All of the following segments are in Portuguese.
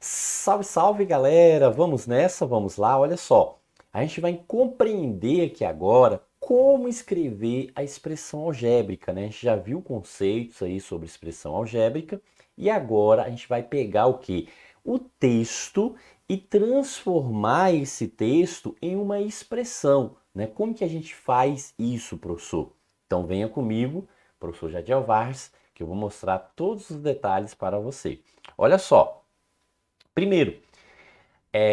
Salve, salve galera! Vamos nessa, vamos lá, olha só. A gente vai compreender aqui agora como escrever a expressão algébrica, né? A gente já viu conceitos aí sobre expressão algébrica e agora a gente vai pegar o que? O texto e transformar esse texto em uma expressão, né? Como que a gente faz isso, professor? Então venha comigo, professor Jadiel Vars, que eu vou mostrar todos os detalhes para você. Olha só. Primeiro,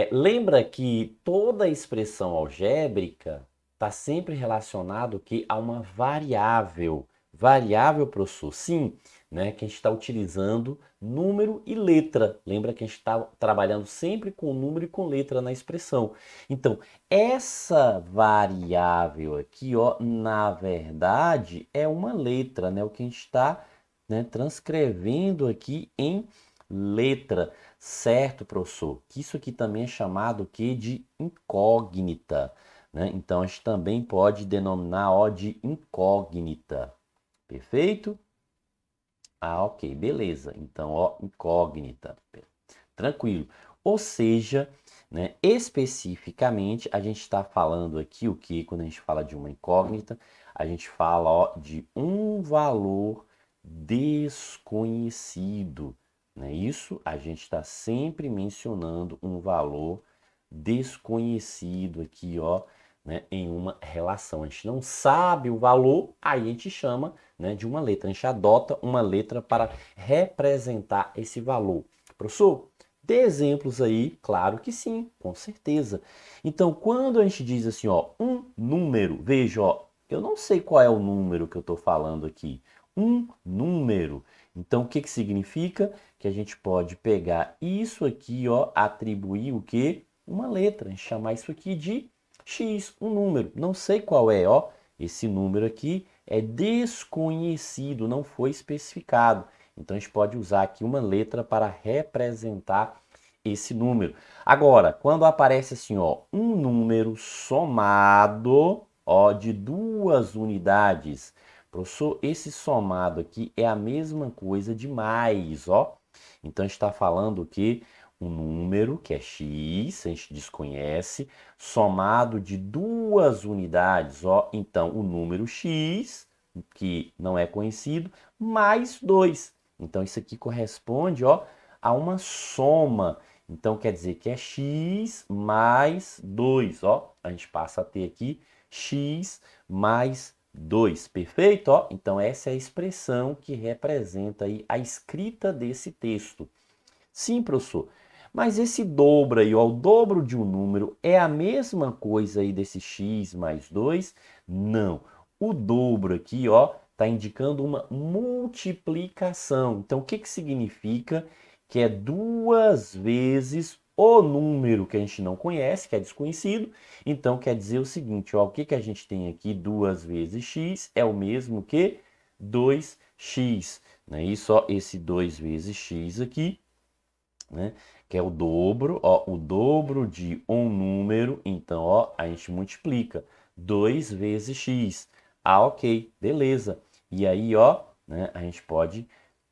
lembra que toda expressão algébrica está sempre relacionado que a uma variável. Variável, professor, sim, né? Que a gente está utilizando número e letra. Lembra que a gente está trabalhando sempre com número e com letra na expressão. Então, essa variável aqui, ó, na verdade, é uma letra, né? O que a gente está, né, transcrevendo aqui em letra. Certo, professor, que isso aqui também é chamado que de incógnita, né? Então a gente também pode denominar ó, de incógnita. Perfeito? Ah, ok, beleza. Então, ó, incógnita. Tranquilo. Ou seja, né, especificamente, a gente está falando aqui o que, quando a gente fala de uma incógnita, a gente fala ó, de um valor desconhecido. Né? Isso a gente está sempre mencionando um valor desconhecido aqui, ó, né, em uma relação. A gente não sabe o valor, aí a gente chama, né, de uma letra. A gente adota uma letra para representar esse valor. Professor, dê exemplos aí, claro que sim, com certeza. Então, quando a gente diz assim, ó, um número, veja, ó, eu não sei qual é o número que eu estou falando aqui. Um número. Então, o que que significa? Que a gente pode pegar isso aqui, ó, atribuir o quê? Uma letra, chamar isso aqui de X, um número. Não sei qual é, ó. Esse número aqui é desconhecido, não foi especificado. Então a gente pode usar aqui uma letra para representar esse número. Agora, quando aparece assim, ó, um número somado, ó, de duas unidades. Professor, esse somado aqui é a mesma coisa de mais, ó. Então a gente está falando que um número, que é x, a gente desconhece, somado de duas unidades, ó. Então o número x, que não é conhecido, mais 2. Então isso aqui corresponde, ó, a uma soma. Então quer dizer que é x mais 2, ó. A gente passa a ter aqui x mais 2, perfeito? Ó, então essa é a expressão que representa aí a escrita desse texto. Sim, professor. Mas esse dobro aí, ó, o dobro de um número é a mesma coisa aí desse x mais 2? Não. O dobro aqui, ó, está indicando uma multiplicação. Então, o que que significa? Que é duas vezes o número que a gente não conhece, que é desconhecido. Então, quer dizer o seguinte, ó, o que que a gente tem aqui? Duas vezes x é o mesmo que 2x. Não é isso? Ó, esse 2 vezes x aqui, né? Que é o dobro, ó, o dobro de um número, então, ó, a gente multiplica 2 vezes x. Ah, ok, beleza. E aí, ó, né, a gente pode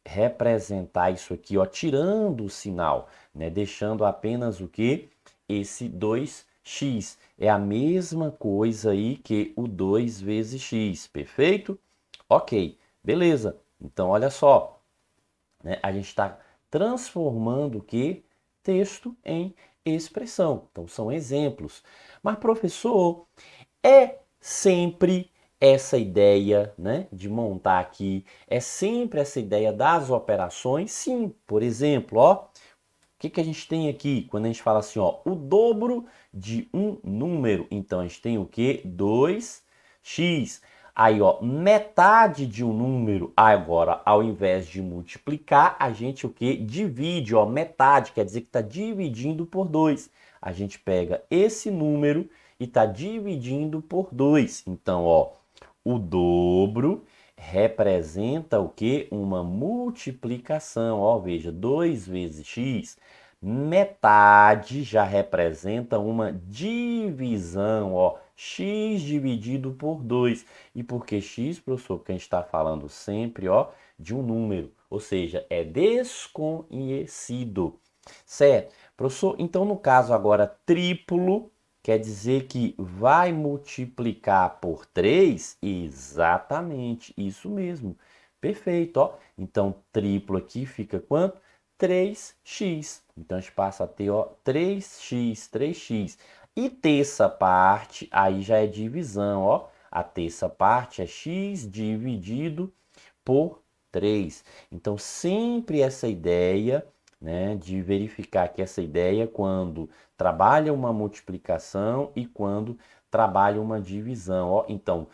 representar isso aqui, ó, tirando o sinal, né, deixando apenas o que? Esse 2x. É a mesma coisa aí que o 2 vezes x, perfeito? Ok, beleza. Então, olha só, né? A gente está transformando o que? Texto em expressão. Então, são exemplos. Mas, professor, é sempre essa ideia, né, de montar aqui, é sempre essa ideia das operações? Sim, por exemplo, ó, o que que a gente tem aqui quando a gente fala assim, ó, o dobro de um número? Então, a gente tem o que? 2x. Aí, ó, metade de um número, agora, ao invés de multiplicar, a gente o que? Divide, ó, metade, quer dizer que está dividindo por 2. A gente pega esse número e está dividindo por 2. Então, ó, o dobro representa o que? Uma multiplicação. Ó, veja, 2 vezes x, metade já representa uma divisão. Ó, x dividido por 2. E por que x, professor? Porque a gente está falando sempre, ó, de um número. Ou seja, é desconhecido. Certo. Professor, então no caso agora triplo, quer dizer que vai multiplicar por 3? Exatamente, isso mesmo. Perfeito, ó. Então triplo aqui fica quanto? 3x. Então a gente passa a ter, ó, 3x. E terça parte, aí já é divisão, ó. A terça parte é x dividido por 3. Então sempre essa ideia, né, de verificar que essa ideia quando trabalha uma multiplicação e quando trabalha uma divisão. Ó, então,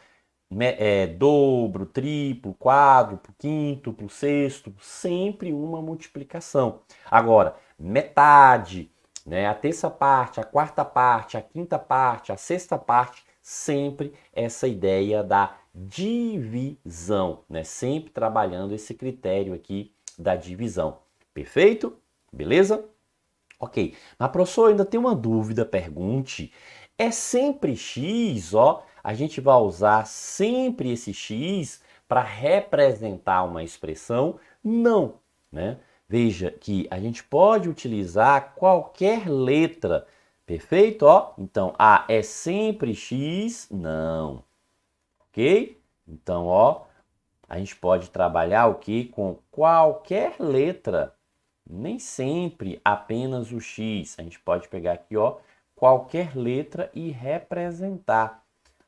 dobro, triplo, quádruplo, quíntuplo, sexto, sempre uma multiplicação. Agora, metade, né, a terça parte, a quarta parte, a quinta parte, a sexta parte, sempre essa ideia da divisão, né? Sempre trabalhando esse critério aqui da divisão. Perfeito? Beleza? Ok. Mas, professor, ainda tem uma dúvida, pergunte. É sempre x, ó? A gente vai usar sempre esse x para representar uma expressão? Não, né? Veja que a gente pode utilizar qualquer letra, perfeito? Ó, então, é sempre x? Não, ok? Então, ó, a gente pode trabalhar o que? Com qualquer letra, nem sempre apenas o x. A gente pode pegar aqui, ó, qualquer letra e representar.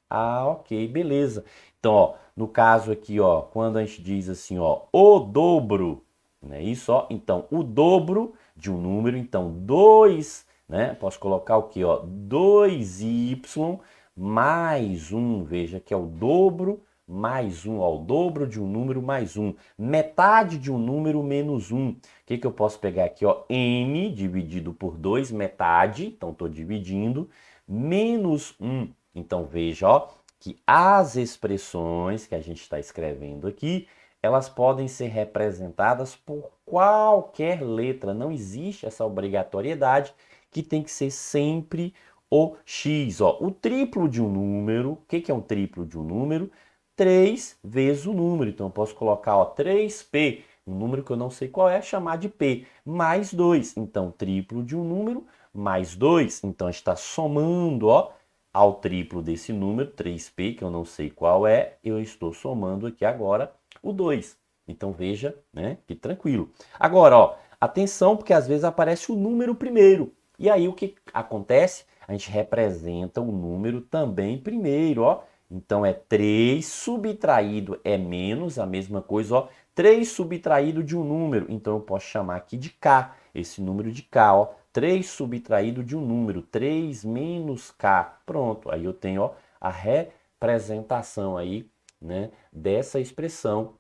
Ah, ok, beleza. Então, ó, no caso aqui, ó, quando a gente diz assim, ó, o dobro, não é isso, ó? Então, o dobro de um número, então 2, né? Posso colocar o que, ó? 2y mais 1, veja que é o dobro mais 1, ó, o dobro de um número mais 1. Metade de um número menos 1. O que eu posso pegar aqui, ó? M dividido por 2, metade, então estou dividindo, menos 1. Então veja, ó, que as expressões que a gente está escrevendo aqui, elas podem ser representadas por qualquer letra. Não existe essa obrigatoriedade que tem que ser sempre o x. Ó. O triplo de um número, o que é um triplo de um número? 3 vezes o número. Então eu posso colocar, ó, 3p, um número que eu não sei qual é, chamar de p, mais 2. Então triplo de um número mais 2. Então a gente está somando, ó, ao triplo desse número, 3p, que eu não sei qual é, eu estou somando aqui agora o 2. Então veja, né, que tranquilo. Agora, ó, atenção, porque às vezes aparece o número primeiro. E aí o que acontece? A gente representa o número também primeiro, ó. Então é 3 subtraído é menos, a mesma coisa, ó. 3 subtraído de um número, então eu posso chamar aqui de k, esse número de k, ó. 3 subtraído de um número, 3 menos k. Pronto, aí eu tenho, ó, a representação aí, né, dessa expressão,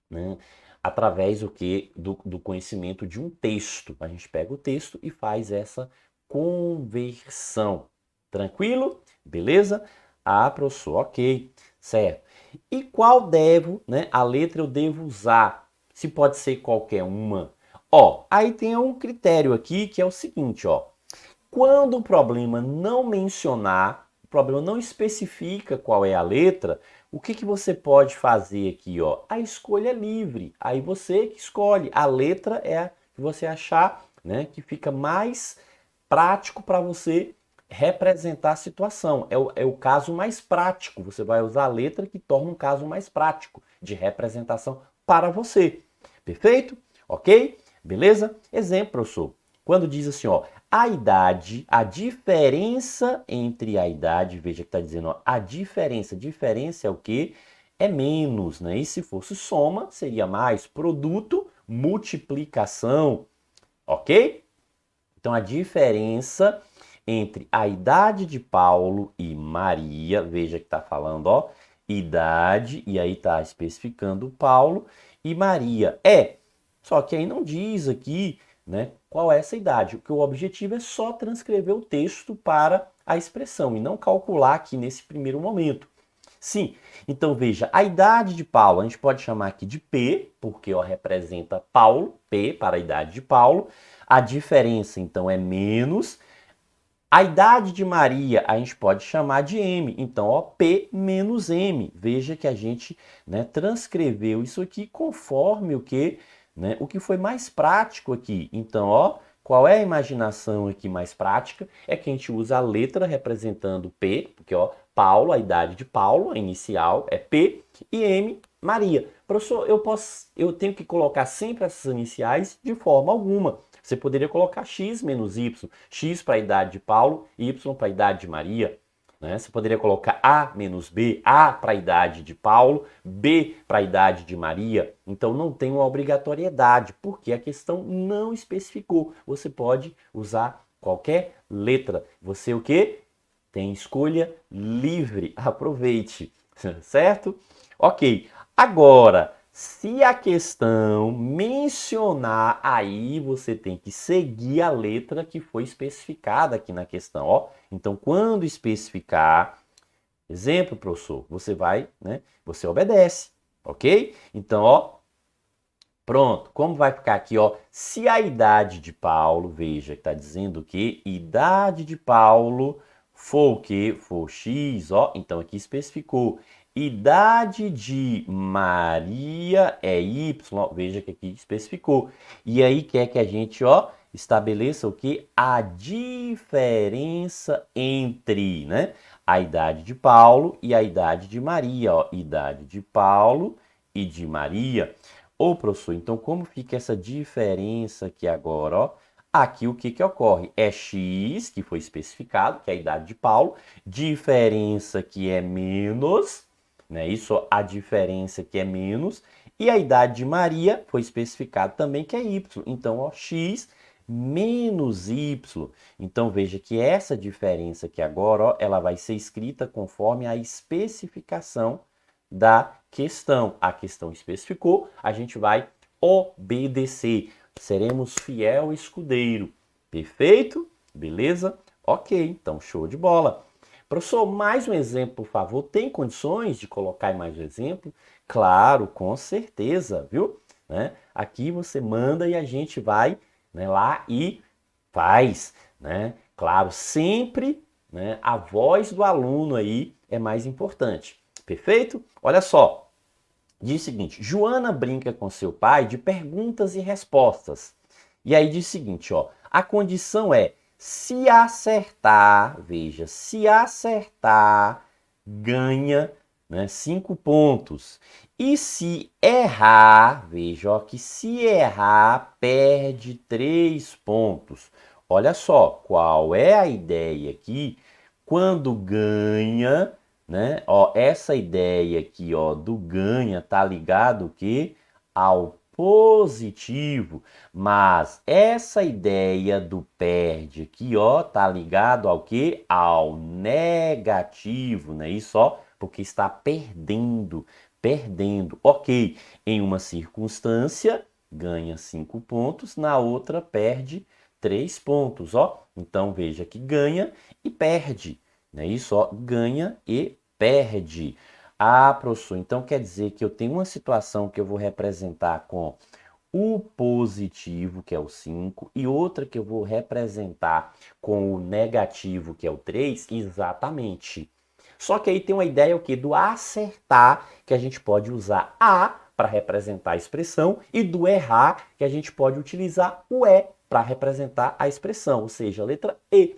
né, através do conhecimento de um texto. A gente pega o texto e faz essa conversão. Tranquilo? Beleza? Ah, professor, ok, certo. E qual né, a letra eu devo usar? Se pode ser qualquer uma. Ó, aí tem um critério aqui que é o seguinte, ó. Quando o problema não mencionar, o problema não especifica qual é a letra, o que você pode fazer aqui, ó? A escolha é livre. Aí você que escolhe. A letra é a que você achar, né, que fica mais prático para você representar a situação. É o caso mais prático. Você vai usar a letra que torna um caso mais prático de representação para você. Perfeito? Ok? Beleza? Exemplo, professor. Quando diz assim, ó, a idade, a diferença entre a idade, veja que está dizendo, ó, a diferença é o quê? É menos, né? E se fosse soma, seria mais. Produto, multiplicação, ok? Então, a diferença entre a idade de Paulo e Maria, veja que está falando, ó, idade, e aí está especificando Paulo e Maria. Só que aí não diz aqui, né, qual é essa idade, porque o objetivo é só transcrever o texto para a expressão e não calcular aqui nesse primeiro momento. Sim, então veja, a idade de Paulo a gente pode chamar aqui de P, porque ó, representa Paulo, P para a idade de Paulo. A diferença então é menos. A idade de Maria a gente pode chamar de M, então ó, P menos M. Veja que a gente, né, transcreveu isso aqui conforme o que, né, o que foi mais prático aqui. Então ó, Qual é a imaginação aqui mais prática? É que a gente usa a letra representando P, porque ó, Paulo, a idade de Paulo, a inicial é P, e M, Maria. Professor, eu tenho que colocar sempre essas iniciais de forma alguma. Você poderia colocar X menos Y, X para a idade de Paulo, Y para a idade de Maria. Né? Você poderia colocar A menos B, A para a idade de Paulo, B para a idade de Maria. Então não tem uma obrigatoriedade, porque a questão não especificou. Você pode usar qualquer letra. Você o quê? Tem escolha livre. Aproveite, certo? Ok. Agora, se a questão mencionar, aí você tem que seguir a letra que foi especificada aqui na questão, ó. Então, quando especificar, exemplo, professor, você vai, né? Você obedece, ok? Então, ó, pronto. Como vai ficar aqui, ó? Se a idade de Paulo, veja, está dizendo que idade de Paulo for o quê? For X, ó. Então, aqui especificou. Idade de Maria é Y, veja que aqui especificou. E aí quer que a gente, ó, estabeleça o que? A diferença entre, né, a idade de Paulo e a idade de Maria, ó, idade de Paulo e de Maria. Ô, professor, então como fica essa diferença aqui agora, ó? Aqui o que ocorre? É X, que foi especificado, que é a idade de Paulo, diferença que é menos, né? Isso, a diferença que é menos, e a idade de Maria foi especificado também, que é Y. Então, ó, X menos Y. Então, veja que essa diferença aqui agora, ó, ela vai ser escrita conforme a especificação da questão. A questão especificou, a gente vai obedecer. Seremos fiel escudeiro. Perfeito? Beleza? Ok, então show de bola. Professor, mais um exemplo, por favor. Tem condições de colocar mais um exemplo? Claro, com certeza, viu? Né? Aqui você manda e a gente vai, né, lá e faz, né? Claro, sempre, né, a voz do aluno aí é mais importante. Perfeito? Olha só. Diz o seguinte: Joana brinca com seu pai de perguntas e respostas. E aí diz o seguinte, ó, a condição é se acertar, veja, se acertar, ganha, né, 5 pontos. E se errar, veja, ó, que se errar, perde 3 pontos. Olha só, qual é a ideia aqui? Quando ganha, né? Ó, essa ideia aqui, ó, do ganha tá ligado o quê? Ao positivo, mas essa ideia do perde aqui, ó, tá ligado ao quê? Ao negativo, né? Isso, ó, porque está perdendo, perdendo. Ok, em uma circunstância ganha 5 pontos, na outra perde 3 pontos, ó. Então veja que ganha e perde, né? Isso, ó, ganha e perde. Ah, professor, então quer dizer que eu tenho uma situação que eu vou representar com o positivo, que é o 5, e outra que eu vou representar com o negativo, que é o 3? Exatamente. Só que aí tem uma ideia o quê? Do acertar, que a gente pode usar a para representar a expressão, e do errar, que a gente pode utilizar o é para representar a expressão, ou seja, a letra E,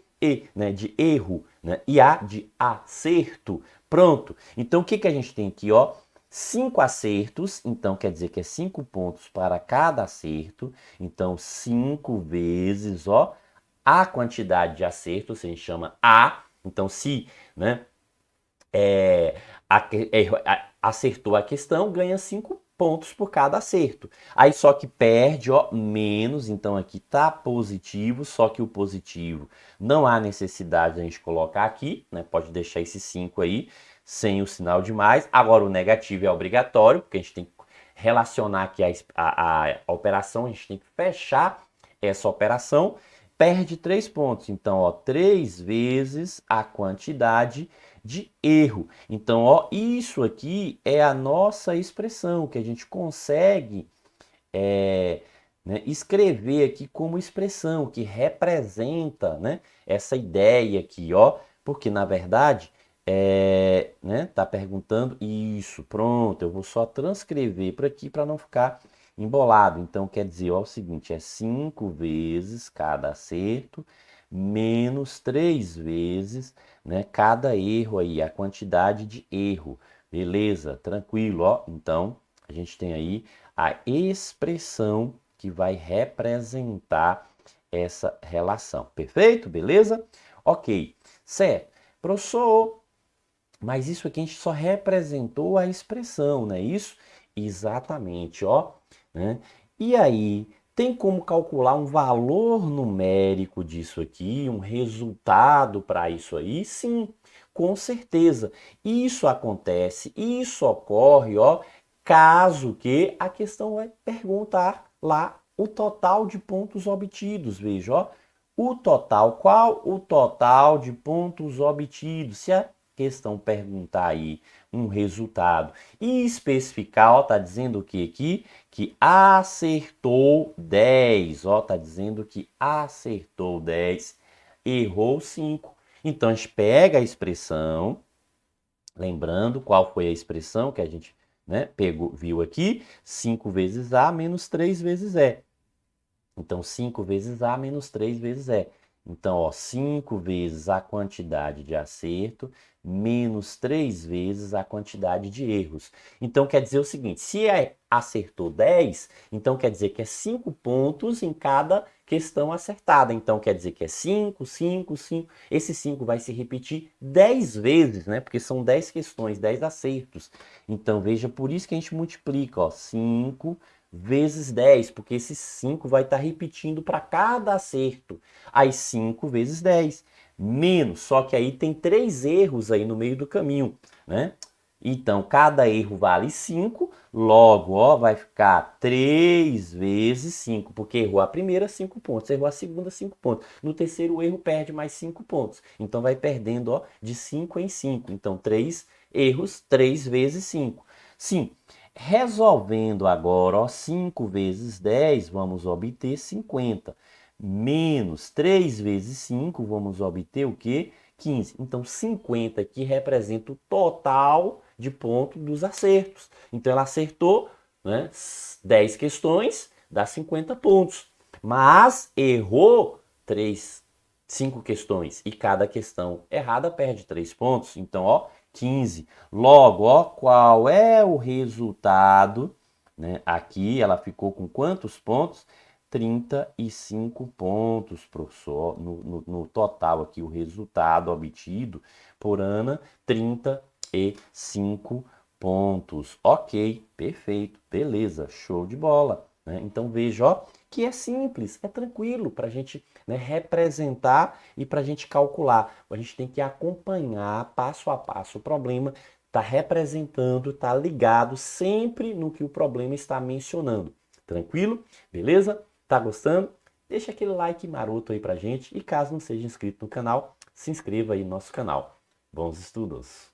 né, de erro, né, e A de acerto. Pronto. Então, o que a gente tem aqui, ó? 5 acertos, então quer dizer que é 5 pontos para cada acerto. Então, 5 vezes, ó, a quantidade de acertos, a gente chama A. Então, se, né, acertou a questão, ganha 5 pontos por cada acerto. Aí só que perde, ó, menos, então aqui tá positivo, só que o positivo não há necessidade de a gente colocar aqui, né? Pode deixar esse 5 aí, sem o sinal de mais. Agora o negativo é obrigatório, porque a gente tem que relacionar aqui a operação, a gente tem que fechar essa operação. Perde 3 pontos, então, ó, 3 vezes a quantidade de erro. Então, ó, isso aqui é a nossa expressão, que a gente consegue né, escrever aqui como expressão, que representa, né, essa ideia aqui, ó, porque na verdade, né, tá perguntando isso, pronto, eu vou só transcrever por aqui para não ficar embolado. Então, quer dizer, ó, o seguinte, é 5 vezes cada acerto, menos 3 vezes, né, cada erro aí, a quantidade de erro. Beleza, tranquilo, ó. Então, a gente tem aí a expressão que vai representar essa relação. Perfeito? Beleza? Ok, certo. Professor, mas isso aqui a gente só representou a expressão, não é isso? Exatamente, ó. Né? E aí, tem como calcular um valor numérico disso aqui, um resultado para isso aí? Sim, com certeza. Isso acontece, isso ocorre, ó, caso que a questão vai perguntar lá o total de pontos obtidos. Veja, ó, o total, qual o total de pontos obtidos? Se a questão perguntar aí um resultado e especificar, ó, tá dizendo o que aqui? Que acertou 10, ó, tá dizendo que acertou 10, errou 5. Então a gente pega a expressão, lembrando qual foi a expressão que a gente, né, viu aqui, 5 vezes A menos 3 vezes E. Então, 5 vezes A menos 3 vezes E. Então, ó, 5 vezes a quantidade de acerto menos 3 vezes a quantidade de erros. Então, quer dizer o seguinte, se acertou 10, então quer dizer que é 5 pontos em cada questão acertada. Então, quer dizer que é 5, 5, 5. Esse 5 vai se repetir 10 vezes, né? Porque são 10 questões, 10 acertos. Então, veja, por isso que a gente multiplica, ó, 5 vezes 10, porque esse 5 vai estar repetindo para cada acerto. Aí 5 vezes 10, menos, só que aí tem 3 erros aí no meio do caminho, né? Então, cada erro vale 5, logo, ó, vai ficar 3 vezes 5, porque errou a primeira, 5 pontos, errou a segunda, 5 pontos. No terceiro erro, perde mais 5 pontos. Então, vai perdendo, ó, de 5 em 5. Então, 3 erros, 3 vezes 5. Sim, resolvendo agora, ó, 5 vezes 10, vamos obter 50. Menos 3 vezes 5, vamos obter o quê? 15. Então, 50 aqui representa o total de pontos dos acertos. Então, ela acertou, né, 10 questões, dá 50 pontos. Mas errou 5 questões. E cada questão errada perde 3 pontos. Então, ó, 15. Logo, ó, qual é o resultado? Né? Aqui ela ficou com quantos pontos? 35 pontos, professor. No total aqui, o resultado obtido por Ana, 35 pontos. Ok, perfeito, beleza, show de bola. Né? Então veja, ó, que é simples, é tranquilo para a gente, né, representar e para a gente calcular. A gente tem que acompanhar passo a passo o problema, tá representando, tá ligado sempre no que o problema está mencionando. Tranquilo? Beleza? Tá gostando? Deixa aquele like maroto aí pra gente e caso não seja inscrito no canal, se inscreva aí no nosso canal. Bons estudos!